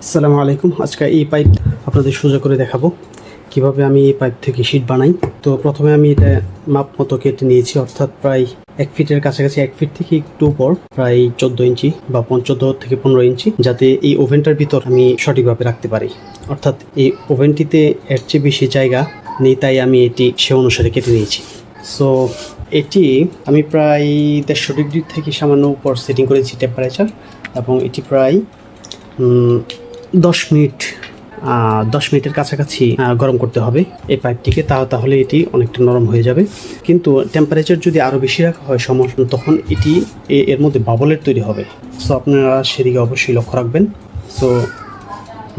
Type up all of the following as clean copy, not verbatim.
আসসালামু আলাইকুম। আজকে এই পাইপ আপনাদের সোজা করে দেখাবো কিভাবে আমি এই পাইপ থেকে শীট বানাই। তো প্রথমে আমি এটা মাপ মতো কেটে নিয়েছি, অর্থাৎ প্রায় 1 ফিটের কাছাকাছি, 1 ফিট থেকে একটু উপর, প্রায় 14 ইঞ্চি বা 14 থেকে 15 ইঞ্চি, যাতে এই ওভেনটার ভিতর আমি সঠিকভাবে রাখতে পারি। অর্থাৎ এই ওভেনটিতে এর চেয়ে বেশি জায়গা নেই, তাই আমি এটি সে অনুসারে কেটে নিয়েছি। সো এটি আমি প্রায় 150 ডিগ্রি থেকে সামান্য উপর সেটিং করেছি টেম্পারেচার, এবং এটি প্রায় 10 মিনিটের কাছাকাছি গরম করতে হবে এই পাইপটিকে, তাহলে এটি অনেকটা নরম হয়ে যাবে। কিন্তু টেম্পারেচার যদি আরও বেশি রাখা হয় তখন এটি এর মধ্যে বাবলের তৈরি হবে। সো আপনারা সেদিকে অবশ্যই লক্ষ্য রাখবেন। সো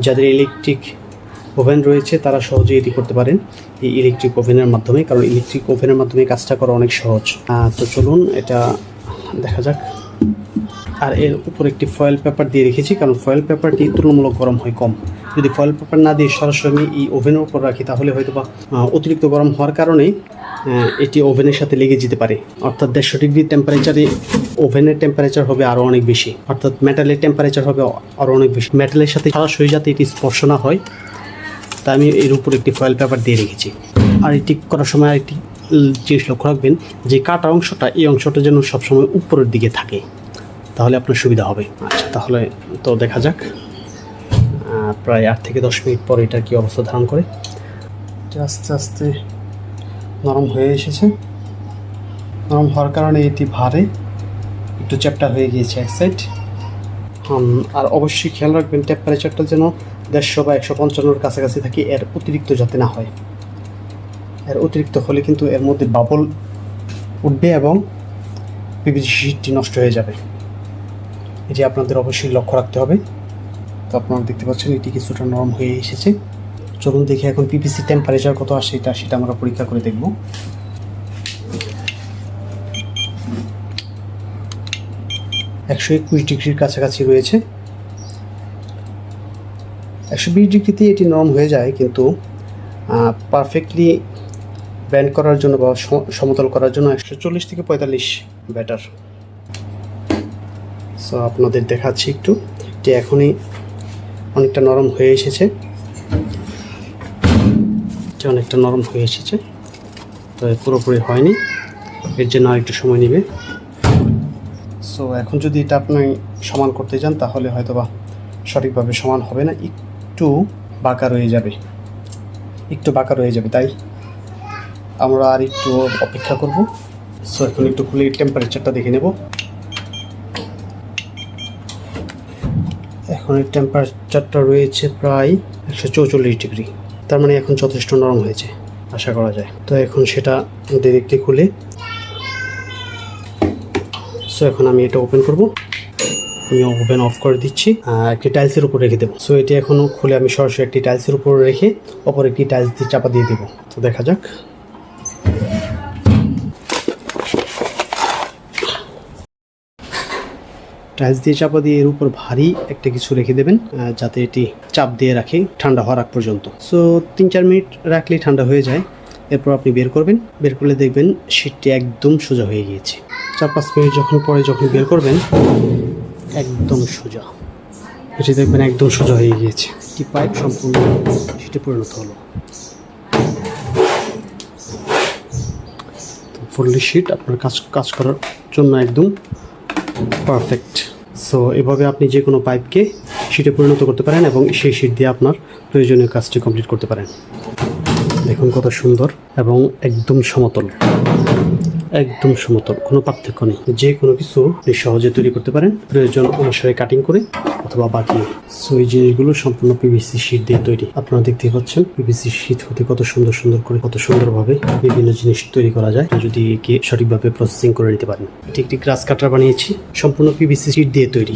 যাদের ইলেকট্রিক ওভেন রয়েছে তারা সহজেই এটি করতে পারেন এই ইলেকট্রিক ওভেনের মাধ্যমে, কারণ ইলেকট্রিক ওভেনের মাধ্যমে কাজটা করা অনেক সহজ। তো চলুন এটা দেখা যাক। আর এর উপর একটি ফয়েল পেপার দিয়ে রেখেছি, কারণ ফয়েল পেপারটি তুলনামূলক গরম হয় কম। যদি ফয়েল পেপার না দিয়ে সরাসরি আমি এই ওভেনের উপর রাখি তাহলে হয়তো বা অতিরিক্ত গরম হওয়ার কারণে এটি ওভেনের সাথে লেগে যেতে পারে। অর্থাৎ 150 ডিগ্রি টেম্পারেচারে ওভেনের টেম্পারেচার হবে আরও অনেক বেশি, অর্থাৎ মেটালের টেম্পারেচার হবে আরও অনেক বেশি। মেটালের সাথে সরাসরি যাতে এটি স্পর্শ না হয়, তাই আমি এর উপর একটি ফয়েল পেপার দিয়ে রেখেছি। আর এটি করার সময় আরেকটি জিনিস লক্ষ্য রাখবেন, যে কাটা অংশটা, এই অংশটা যেন সবসময় উপরের দিকে থাকে, তাহলে আপনার সুবিধা হবে। আচ্ছা, তাহলে তো দেখা যাক প্রায় 8 থেকে 10 মিনিট পর এটার কী অবস্থা ধারণ করে। আস্তে আস্তে নরম হয়ে এসেছে। নরম হওয়ার কারণে এটি ভারে একটু চ্যাপ্টা হয়ে গিয়েছে এক সাইড। আর অবশ্যই খেয়াল রাখবেন টেম্পারেচারটা যেন 150 বা 155-র কাছাকাছি থাকে, এর অতিরিক্ত যাতে না হয়। এর অতিরিক্ত হলে কিন্তু এর মধ্যে বাবল উঠবে এবং পিভিসি শীটটি নষ্ট হয়ে যাবে। এটি আপনাদের অবশ্যই লক্ষ্য রাখতে হবে। তো আপনারা দেখতে পাচ্ছেন এটি কিছুটা নরম হয়ে এসেছে। চলুন দেখি এখন পিভিসি টেম্পারেচার কত আসে সেটা আমরা পরীক্ষা করে দেখব। একশো 21 ডিগ্রির কাছাকাছি রয়েছে। 120 ডিগ্রিতে এটি নরম হয়ে যায়, কিন্তু পারফেক্টলি ব্যান্ড করার জন্য বা সমতল করার জন্য 140 থেকে 45 বেটার। সো আপনাদের দেখাচ্ছি একটু, যে এখনই অনেকটা নরম হয়ে এসেছে। অনেকটা নরম হয়ে এসেছে, তো পুরোপুরি হয়নি, এর জন্য আর একটু সময় নেবে। সো এখন যদি এটা আপনি সমান করতে যান তাহলে হয়তো বা সঠিকভাবে সমান হবে না, একটু বাঁকা রয়ে যাবে, তাই আমরা আর একটু অপেক্ষা করব। সো এখন একটু খুলে টেম্পারেচারটা দেখে নেব। এখন এই টেম্পারেচারটা রয়েছে প্রায় 144 ডিগ্রি, তার মানে এখন যথেষ্ট নরম হয়েছে আশা করা যায়। তো এখন সেটা ডিরেক্টলি খুলে, সো এখন আমি এটা ওপেন করব। আমি ওভেন অফ করে দিচ্ছি, একটি টাইলসের উপর রেখে দেবো। সো এটি এখনও খুলে আমি সরাসরি একটি টাইলসের উপর রেখে অপর একটি টাইলস দিয়ে চাপা দিয়ে দেবো। তো দেখা যাক। টাইলস দিয়ে চাপা দিয়ে এর উপর ভারী একটা কিছু রেখে দেবেন, যাতে এটি চাপ দিয়ে রাখে ঠান্ডা হওয়ার আগ পর্যন্ত। সো 3-4 মিনিট রাখলেই ঠান্ডা হয়ে যায়। এরপর আপনি বের করবেন, বের করলে দেখবেন শীটটি একদম সোজা হয়ে গিয়েছে। 4-5 মিনিট যখন বের করবেন, একদম সোজা, এটি দেখবেন একদম সোজা হয়ে গিয়েছে। একটি পাইপ সম্পূর্ণ শীটে পরিণত হলো। তো ফুললি শীট আপনার কাজ করার জন্য একদম পারফেক্ট। সো এভাবে আপনি যে কোনো পাইপকে শীটে পরিণত করতে পারেন এবং সেই শীট দিয়ে আপনার প্রয়োজনীয় কাজটি কমপ্লিট করতে পারেন। দেখুন কত সুন্দর এবং একদম সমতল, কোনো পার্থক্য নেই। যে কোনো কিছু আপনি সহজে তৈরি করতে পারেন প্রয়োজন অনুসারে কাটিং করে অথবা বাকিয়ে। সো এই জিনিসগুলো সম্পূর্ণ পিভিসি শীট দিয়ে তৈরি। আপনারা দেখতেই পাচ্ছেন পিভিসি শীট হতে কত সুন্দরভাবে বিভিন্ন জিনিস তৈরি করা যায় যদি একে সঠিকভাবে প্রসেসিং করে নিতে পারেন। এটি একটি গ্রাস কাটার বানিয়েছি, সম্পূর্ণ পিভিসি শীট দিয়ে তৈরি।